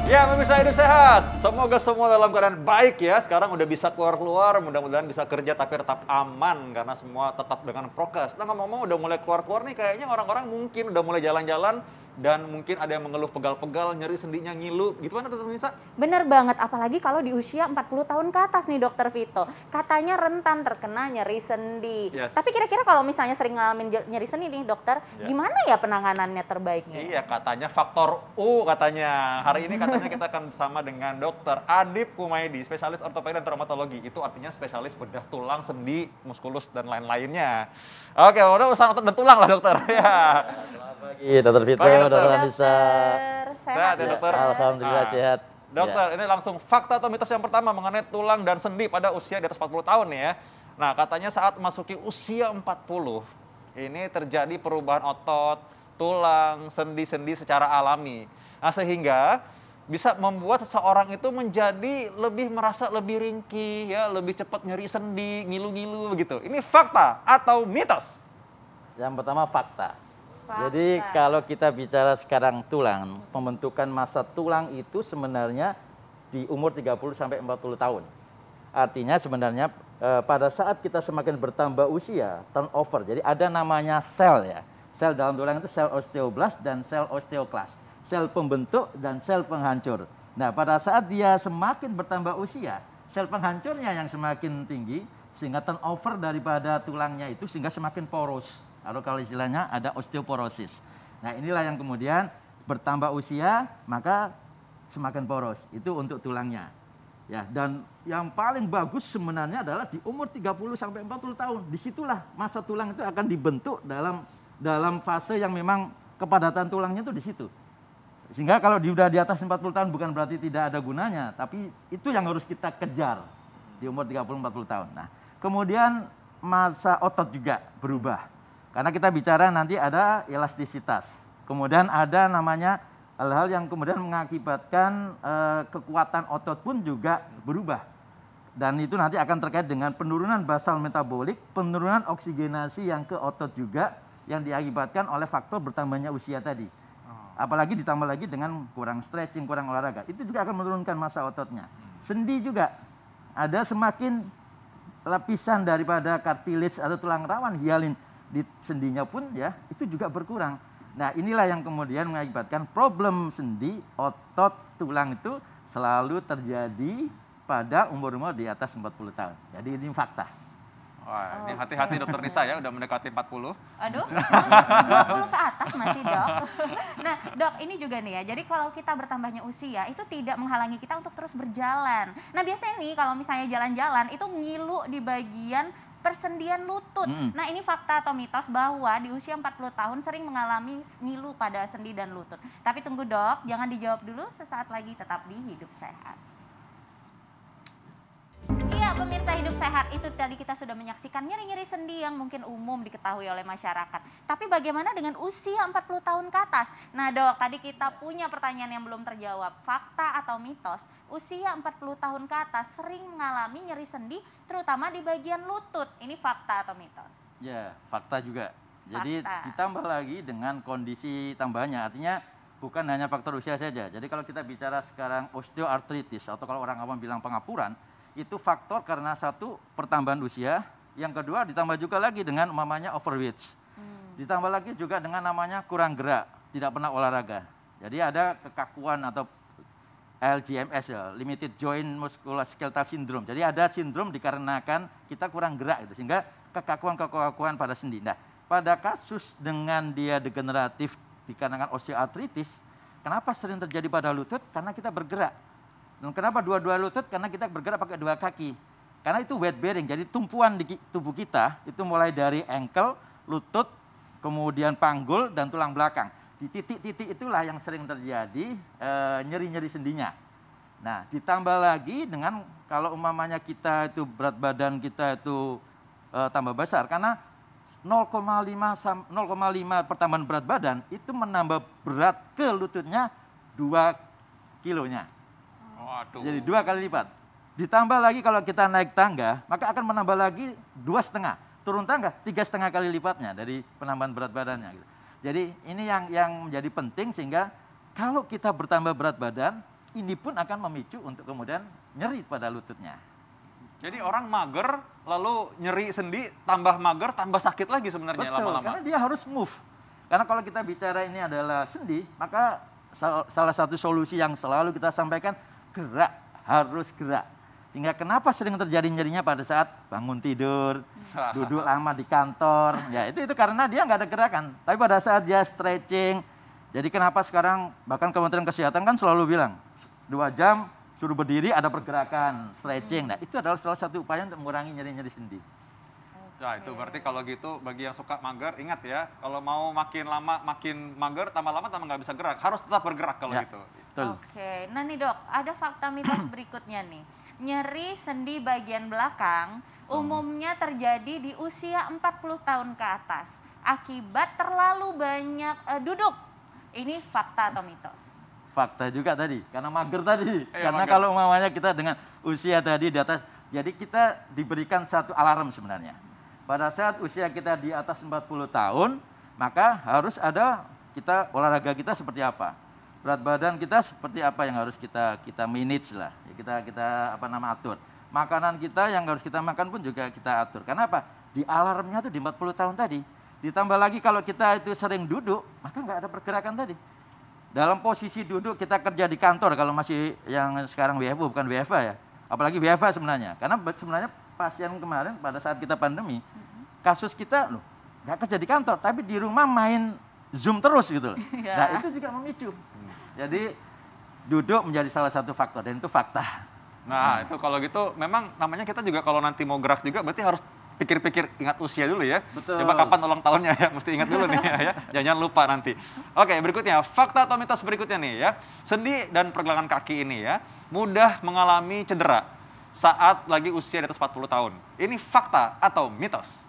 Ya, pemirsa hidup sehat. Semoga semua dalam keadaan baik ya. Sekarang udah bisa keluar-keluar, mudah-mudahan bisa kerja tapi tetap aman karena semua tetap dengan prokes. Nah, ngomong-ngomong udah mulai keluar-keluar nih, kayaknya orang-orang mungkin udah mulai jalan-jalan dan mungkin ada yang mengeluh pegal-pegal, nyeri sendinya ngilu. Gitu kan pemirsa? Bener banget, apalagi kalau di usia 40 tahun ke atas nih Dokter Vito. Katanya rentan terkena nyeri sendi. Yes. Tapi kira-kira kalau misalnya sering ngalamin nyeri sendi nih dokter, gimana ya penanganannya terbaiknya? Iya, katanya faktor U katanya. Hari ini katanya kita akan bersama dengan Dokter Adip Kumaydi, spesialis ortopedi dan traumatologi. Itu artinya spesialis bedah tulang, sendi, muskulus dan lain-lainnya. Oke, udah urusan otot dan tulang lah dokter. Ya. Selamat pagi, Dokter Vito, Pagi, Dokter. Dokter Anissa. Sehat ya, ya, dokter? Alhamdulillah Ah. sehat. Dokter, ini langsung fakta atau mitos yang pertama mengenai tulang dan sendi pada usia di atas 40 tahun nih ya. Nah, katanya saat memasuki usia 40, ini terjadi perubahan otot, tulang, sendi-sendi secara alami. Nah, sehingga bisa membuat seseorang itu menjadi merasa lebih ringkih, ya, lebih cepat nyeri sendi, ngilu-ngilu begitu. Ini fakta atau mitos? Yang pertama fakta. Fakta. Jadi kalau kita bicara sekarang tulang, pembentukan massa tulang itu sebenarnya di umur 30 sampai 40 tahun. Artinya sebenarnya pada saat kita semakin bertambah usia, turnover. Jadi ada namanya sel ya. Sel dalam tulang itu sel osteoblast dan sel osteoklas. Sel pembentuk dan sel penghancur. Nah, pada saat dia semakin bertambah usia, sel penghancurnya yang semakin tinggi sehingga turnover daripada tulangnya itu sehingga semakin poros. Atau kalau istilahnya ada osteoporosis. Nah, inilah yang kemudian bertambah usia maka semakin poros. Itu untuk tulangnya. Ya, dan yang paling bagus sebenarnya adalah di umur 30 sampai 40 tahun. Disitulah massa tulang itu akan dibentuk dalam fase yang memang kepadatan tulangnya itu di situ. Sehingga kalau sudah di atas 40 tahun bukan berarti tidak ada gunanya, tapi itu yang harus kita kejar di umur 30-40 tahun. Nah, kemudian massa otot juga berubah. Karena kita bicara nanti ada elastisitas. Kemudian ada namanya hal-hal yang kemudian mengakibatkan kekuatan otot pun juga berubah. Dan itu nanti akan terkait dengan penurunan basal metabolik, penurunan oksigenasi yang ke otot juga yang diakibatkan oleh faktor bertambahnya usia tadi. Apalagi ditambah lagi dengan kurang stretching, kurang olahraga. Itu juga akan menurunkan massa ototnya. Sendi juga ada semakin lapisan daripada cartilage atau tulang rawan hialin di sendinya pun ya itu juga berkurang. Nah, inilah yang kemudian mengakibatkan problem sendi, otot, tulang itu selalu terjadi pada umur-umur di atas 40 tahun. Jadi ini fakta. Wah, ini hati-hati dokter Nisa ya, udah mendekati 40. Aduh, 20 ke atas masih dok. Nah dok, ini juga nih ya, jadi kalau kita bertambahnya usia itu tidak menghalangi kita untuk terus berjalan. Nah biasanya nih kalau misalnya jalan-jalan itu ngilu di bagian persendian lutut. Nah ini fakta atau mitos bahwa di usia 40 tahun sering mengalami ngilu pada sendi dan lutut. Tapi tunggu dok, jangan dijawab dulu, sesaat lagi tetap di Hidup Sehat. Iya pemirsa Hidup Sehat, itu tadi kita sudah menyaksikan nyeri-nyeri sendi yang mungkin umum diketahui oleh masyarakat. Tapi bagaimana dengan usia 40 tahun ke atas? Nah dok, tadi kita punya pertanyaan yang belum terjawab. Fakta atau mitos, usia 40 tahun ke atas sering mengalami nyeri sendi terutama di bagian lutut. Ini fakta atau mitos? Ya, fakta juga. Jadi Fakta. ditambah lagi dengan kondisi tambahannya, artinya bukan hanya faktor usia saja. Jadi kalau kita bicara sekarang osteoartritis atau kalau orang awam bilang pengapuran, itu faktor karena satu pertambahan usia, yang kedua ditambah juga lagi dengan namanya overweight. Ditambah lagi juga dengan namanya kurang gerak, tidak pernah olahraga. Jadi ada kekakuan atau LJMS ya, Limited Joint Musculoskeletal Syndrome. Jadi ada sindrom dikarenakan kita kurang gerak itu sehingga kekakuan pada sendi. Nah, pada kasus dengan dia degeneratif dikarenakan osteoartritis, kenapa sering terjadi pada lutut? Karena kita bergerak. Dan kenapa dua-dua lutut? Karena kita bergerak pakai dua kaki. Karena itu weight bearing, jadi tumpuan di tubuh kita itu mulai dari ankle, lutut, kemudian panggul dan tulang belakang. Di titik-titik itulah yang sering terjadi nyeri-nyeri sendinya. Nah, ditambah lagi dengan kalau umpamanya kita itu berat badan kita itu tambah besar karena 0,5 pertambahan berat badan itu menambah berat ke lututnya 2 kilonya. Waduh. Jadi 2 kali lipat. Ditambah lagi kalau kita naik tangga, maka akan menambah lagi 2,5. Turun tangga 3,5 kali lipatnya dari penambahan berat badannya. Jadi ini yang menjadi penting sehingga kalau kita bertambah berat badan, ini pun akan memicu untuk kemudian nyeri pada lututnya. Jadi orang mager, lalu nyeri sendi, tambah mager, tambah sakit lagi sebenarnya Betul, lama-lama. karena dia harus move. Karena kalau kita bicara ini adalah sendi, maka salah satu solusi yang selalu kita sampaikan, gerak, harus gerak. Sehingga kenapa sering terjadi nyerinya pada saat bangun tidur, duduk lama di kantor, ya itu karena dia nggak ada gerakan. Tapi pada saat dia stretching, jadi kenapa sekarang bahkan Kementerian Kesehatan kan selalu bilang 2 jam suruh berdiri ada pergerakan, stretching. Nah itu adalah salah satu upaya untuk mengurangi nyeri-nyeri sendi. Nah itu berarti kalau gitu bagi yang suka mager, ingat ya, kalau mau makin lama makin mager, tambah lama tambah nggak bisa gerak. Harus tetap bergerak kalau Ya, gitu. betul. Oke, nah nih dok, ada fakta mitos berikutnya nih. Nyeri sendi bagian belakang umumnya terjadi di usia 40 tahun ke atas akibat terlalu banyak duduk. Ini fakta atau mitos? Fakta juga tadi, karena mager tadi. Karena mager. kalau umpamanya kita dengan usia tadi di atas, jadi kita diberikan satu alarm sebenarnya. Pada saat usia kita di atas 40 tahun, maka harus ada olahraga kita seperti apa. Berat badan kita seperti apa yang harus kita manage lah. Ya, kita atur. Makanan kita yang harus kita makan pun juga kita atur. Karena apa? Di alarmnya tuh di 40 tahun tadi. Ditambah lagi kalau kita itu sering duduk, maka nggak ada pergerakan tadi. Dalam posisi duduk kita kerja di kantor, kalau masih yang sekarang WFO bukan WFA ya. Apalagi WFA sebenarnya. Karena sebenarnya pasien kemarin pada saat kita pandemi, kasus kita loh nggak kerja di kantor, tapi di rumah main Zoom terus gitu loh. Nah itu juga memicu. Jadi duduk menjadi salah satu faktor dan itu fakta. Nah itu kalau gitu memang namanya kita juga kalau nanti mau gerak juga berarti harus pikir-pikir ingat usia dulu ya. Betul. Coba kapan ulang tahunnya ya, mesti ingat dulu nih ya. Jangan lupa nanti. Oke berikutnya, fakta atau mitos berikutnya nih ya. Sendi dan pergelangan kaki ini ya mudah mengalami cedera saat lagi usia di atas 40 tahun. Ini fakta atau mitos?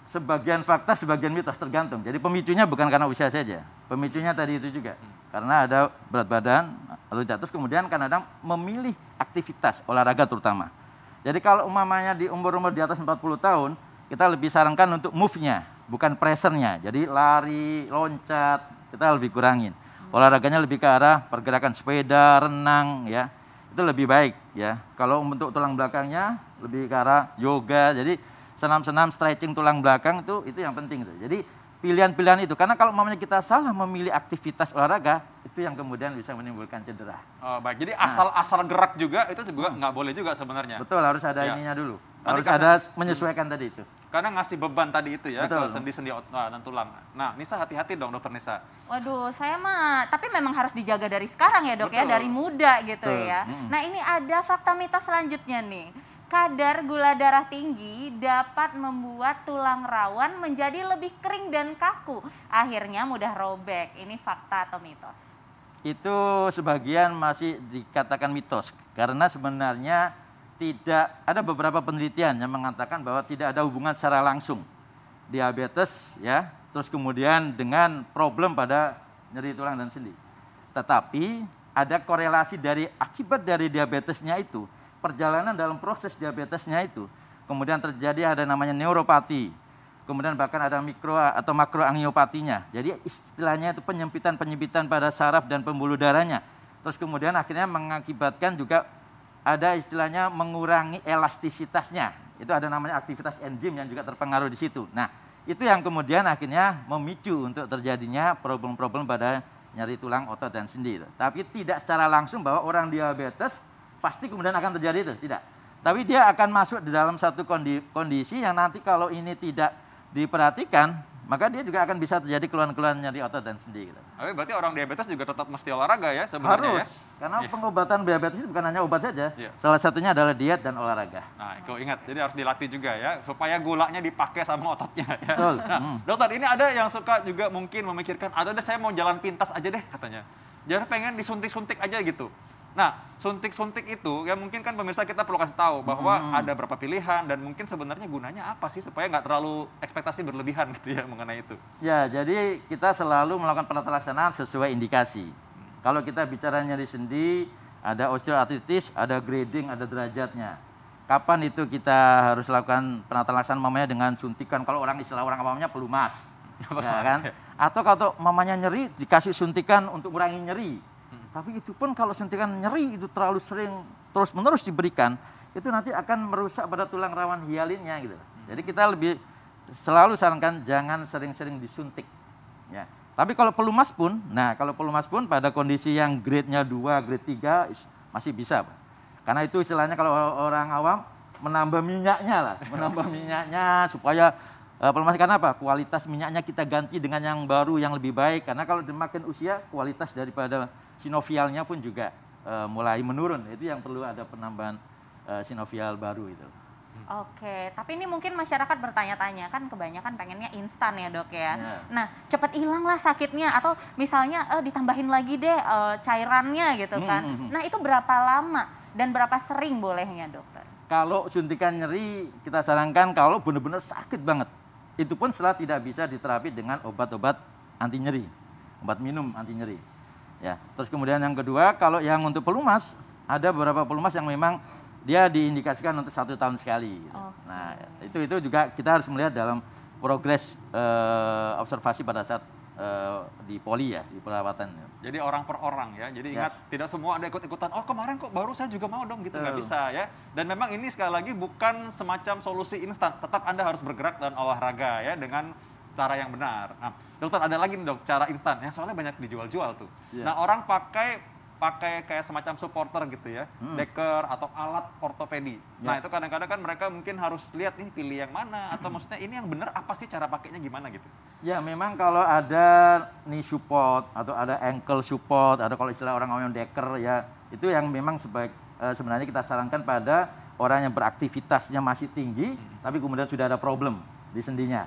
Sebagian fakta, sebagian mitos, tergantung. Jadi pemicunya bukan karena usia saja. Pemicunya tadi itu juga. Karena ada berat badan, lalu jatuh, kemudian kadang-kadang memilih aktivitas, olahraga terutama. Jadi kalau umpamanya di umur-umur di atas 40 tahun, kita lebih sarankan untuk move-nya, bukan pressure-nya. Jadi lari, loncat, kita lebih kurangin. Olahraganya lebih ke arah pergerakan sepeda, renang, ya. Itu lebih baik, ya. Kalau untuk tulang belakangnya, lebih ke arah yoga. Jadi senam-senam stretching tulang belakang itu yang penting tuh. Jadi pilihan-pilihan itu karena kalau umpamanya kita salah memilih aktivitas olahraga itu yang kemudian bisa menimbulkan cedera. Oh, baik. Jadi asal gerak juga itu juga nggak boleh juga sebenarnya. Betul, harus ada Ya. ininya dulu. Nanti Harus kan- ada menyesuaikan tadi itu. Karena ngasih beban tadi itu ya Betul. ke sendi-sendi dan tulang. Nah, Nisa hati-hati dong dokter Nisa. Waduh, saya mah, tapi memang harus dijaga dari sekarang ya dok ya, Betul. dari muda gitu Betul. ya. Nah ini ada fakta mitos selanjutnya nih. Kadar gula darah tinggi dapat membuat tulang rawan menjadi lebih kering dan kaku. Akhirnya mudah robek. Ini fakta atau mitos? Itu sebagian masih dikatakan mitos karena sebenarnya tidak ada beberapa penelitian yang mengatakan bahwa tidak ada hubungan secara langsung diabetes ya, terus kemudian dengan problem pada nyeri tulang dan sendi. Tetapi ada korelasi dari akibat dari diabetesnya itu, perjalanan dalam proses diabetesnya itu, kemudian terjadi ada namanya neuropati, kemudian bahkan ada mikro atau makroangiopatinya. Jadi istilahnya itu penyempitan pada saraf dan pembuluh darahnya. Terus kemudian akhirnya mengakibatkan juga ada istilahnya mengurangi elastisitasnya. Itu ada namanya aktivitas enzim yang juga terpengaruh di situ. Nah, itu yang kemudian akhirnya memicu untuk terjadinya problem-problem pada nyeri tulang, otot, dan sendi. Tapi tidak secara langsung bahwa orang diabetes pasti kemudian akan terjadi itu, tidak. Tapi dia akan masuk di dalam satu kondisi yang nanti kalau ini tidak diperhatikan, maka dia juga akan bisa terjadi keluhan-keluhan nyeri otot dan sendi. Gitu. Tapi berarti orang diabetes juga tetap mesti olahraga ya sebenarnya Harus, ya? karena Iya. pengobatan diabetes itu bukan hanya obat saja. Iya. Salah satunya adalah diet dan olahraga. Nah, itu ingat, jadi harus dilatih juga ya, supaya gulanya dipakai sama ototnya ya. Betul. Nah, dokter, ini ada yang suka juga mungkin memikirkan, ada deh saya mau jalan pintas aja deh katanya. Jangan pengen disuntik-suntik aja gitu. Nah, suntik-suntik itu ya mungkin kan pemirsa kita perlu kasih tahu bahwa ada berapa pilihan dan mungkin sebenarnya gunanya apa sih supaya nggak terlalu ekspektasi berlebihan gitu ya mengenai itu. Ya, jadi kita selalu melakukan penata laksanaan sesuai indikasi. Kalau kita bicara nyeri sendi, ada osteoartritis, ada grading, ada derajatnya. Kapan itu kita harus lakukan penata laksanaan mamanya dengan suntikan? Kalau istilah orang awamnya pelumas, ya kan? Atau kalau mamanya nyeri dikasih suntikan untuk kurangi nyeri. Tapi itu pun kalau suntikan nyeri itu terlalu sering terus-menerus diberikan, itu nanti akan merusak pada tulang rawan hialinnya gitu. Jadi kita lebih selalu sarankan jangan sering-sering disuntik. Ya. Tapi kalau pelumas pun, pada kondisi yang grade-nya 2, grade 3 masih bisa, Pak. Karena itu istilahnya kalau orang awam menambah minyaknya supaya pelumas, karena apa? Kualitas minyaknya kita ganti dengan yang baru yang lebih baik. Karena kalau makin usia, kualitas daripada sinovialnya pun juga mulai menurun. Itu yang perlu ada penambahan sinovial baru itu. Oke, tapi ini mungkin masyarakat bertanya-tanya, kan kebanyakan pengennya instan ya dok ya. Ya. Nah, cepat hilang lah sakitnya, atau misalnya ditambahin lagi deh cairannya gitu kan. Nah, itu berapa lama dan berapa sering bolehnya dokter? Kalau suntikan nyeri, kita sarankan kalau benar-benar sakit banget, itu pun setelah tidak bisa diterapi dengan obat-obat anti nyeri, obat minum anti nyeri. Ya, terus kemudian yang kedua, kalau yang untuk pelumas, ada beberapa pelumas yang memang dia diindikasikan untuk 1 tahun sekali. Gitu. Nah, itu juga kita harus melihat dalam progres observasi pada saat di poli ya, di perawatan. Jadi orang per orang ya. Jadi ingat, tidak semua ada ikut-ikutan, oh kemarin kok baru saya juga mau dong gitu, nggak bisa ya. Dan memang ini sekali lagi bukan semacam solusi instan, tetap Anda harus bergerak dan olahraga ya dengan cara yang benar. Nah, dokter ada lagi nih dok, cara instan yang soalnya banyak dijual-jual tuh. Nah, orang pakai kayak semacam supporter gitu ya, deker atau alat ortopedi. Nah, itu kadang-kadang kan mereka mungkin harus lihat nih pilih yang mana, atau maksudnya ini yang benar apa sih, cara pakainya gimana gitu. Ya, memang kalau ada knee support atau ada ankle support, ada kalau istilah orang ngomong deker ya, itu yang memang sebenarnya kita sarankan pada orang yang beraktivitasnya masih tinggi, tapi kemudian sudah ada problem di sendinya.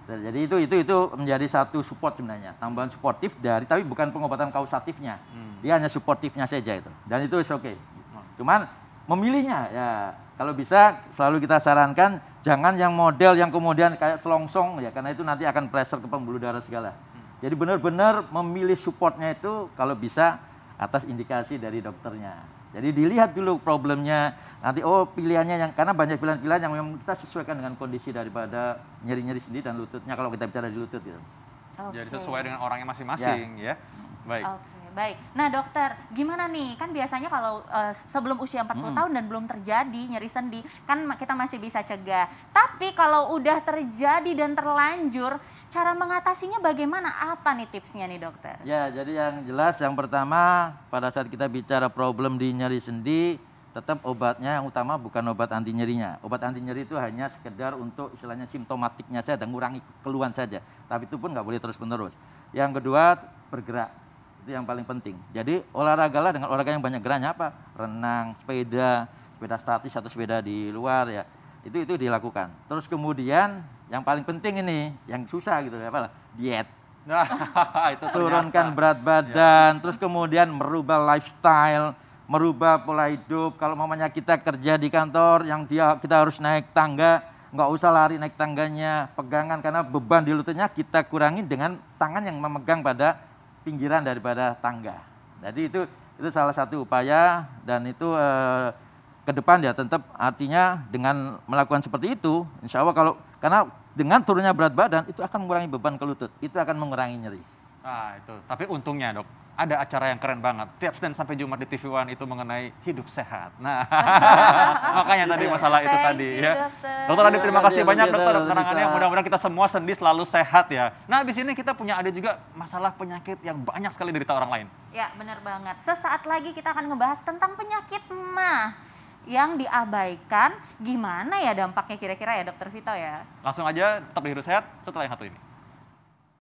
Jadi itu menjadi satu support sebenarnya, tambahan suportif tapi bukan pengobatan kausatifnya. Dia hanya suportifnya saja itu. Dan itu oke. Cuman memilihnya ya, kalau bisa selalu kita sarankan jangan yang model yang kemudian kayak selongsong ya, karena itu nanti akan pressure ke pembuluh darah segala. Jadi benar-benar memilih supportnya itu kalau bisa atas indikasi dari dokternya. Jadi dilihat dulu problemnya, nanti pilihannya yang, karena banyak pilihan-pilihan yang memang kita sesuaikan dengan kondisi daripada nyeri-nyeri sendi dan lututnya kalau kita bicara di lutut gitu. Jadi sesuai dengan orangnya masing-masing ya. Baik. Baik. Nah dokter, gimana nih? Kan biasanya kalau sebelum usia 40 tahun dan belum terjadi nyeri sendi, kan kita masih bisa cegah. Tapi kalau udah terjadi dan terlanjur, cara mengatasinya bagaimana? Apa nih tipsnya nih dokter? Ya, jadi yang jelas yang pertama pada saat kita bicara problem di nyeri sendi, tetap obatnya yang utama bukan obat anti nyerinya. Obat anti nyeri itu hanya sekedar untuk istilahnya simptomatiknya saja, mengurangi keluhan saja. Tapi itu pun nggak boleh terus-menerus. Yang kedua, bergerak. Itu yang paling penting. Jadi olahragalah dengan olahraga yang banyak geraknya apa? Renang, sepeda statis atau sepeda di luar ya. Itu dilakukan. Terus kemudian yang paling penting ini, yang susah gitu ya, apa? Diet. Nah, itu turunkan berat badan, terus kemudian merubah lifestyle, merubah pola hidup. Kalau mamanya kita kerja di kantor yang kita harus naik tangga, nggak usah lari naik tangganya, pegangan karena beban di lututnya kita kurangi dengan tangan yang memegang pada pinggiran daripada tangga. Jadi itu salah satu upaya, dan itu ke depan ya tetap artinya dengan melakukan seperti itu, insya Allah karena dengan turunnya berat badan itu akan mengurangi beban ke lutut, itu akan mengurangi nyeri. Nah itu, tapi untungnya dok, ada acara yang keren banget, tiap Senin sampai Jumat di TV One itu mengenai hidup sehat. Nah, makanya tadi masalah itu tadi ya. Dokter Adit, terima kasih banyak dokter keterangannya. Mudah-mudahan kita semua sendi selalu sehat ya. Nah, habis ini kita ada juga masalah penyakit yang banyak sekali derita orang lain. Ya, benar banget. Sesaat lagi kita akan ngebahas tentang penyakit mah yang diabaikan. Gimana ya dampaknya kira-kira ya dokter Vito ya? Langsung aja tetap di Hidup Sehat setelah yang satu ini.